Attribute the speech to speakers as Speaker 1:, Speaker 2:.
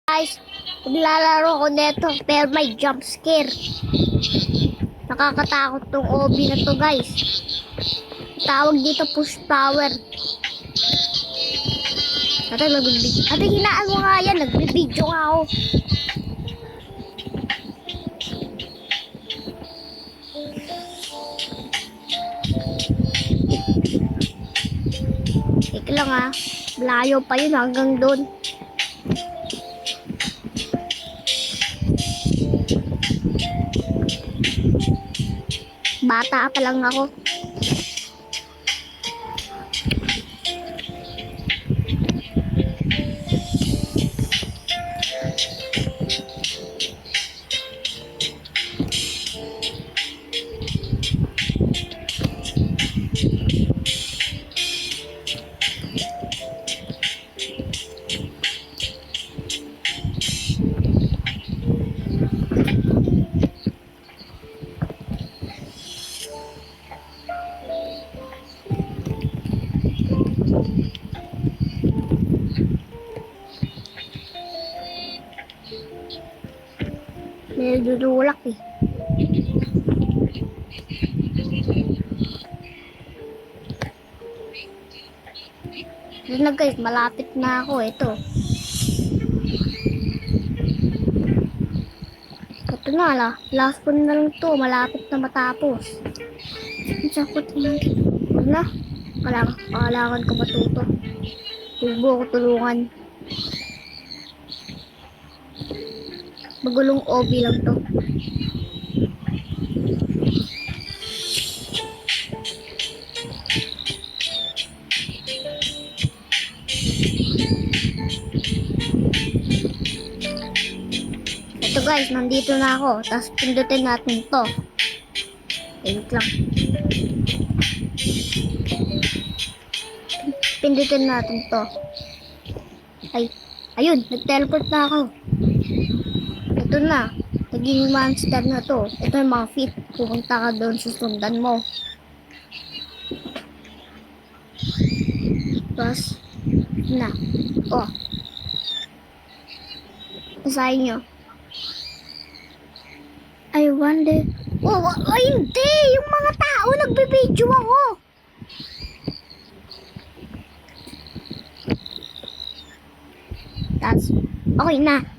Speaker 1: Guys, maglalaro ko neto pero may jump scare. Nakakatakot tong OB na to, guys. Tawag dito push power. Ate, hinaan mo nga yan. Nagbibidyo nga ako. Ika lang ha. Layo pa yun hanggang doon. Bata pa lang ako. May dudulak eh. Yun na guys, malapit na ako. Ito. Ito na la. Last one na lang to. Malapit na matapos. Ang sakot na. Huwag na. Kailangan ko matuto. Tubo ko tulungan. Magulong OB lang to. Ito guys, nandito na ako. Tapos pindutin natin to. Wait lang. Pindutin natin to. Ayun, nag-teleport na ako. Ito na. Naging monster na to. Ito yung mga feet. Pupunta ka doon, susundan mo. Tapos, na. Oh. Basahin nyo. I wonder. Oh, hindi! Yung mga tao, nagbibideo ako. Tapos, okay na.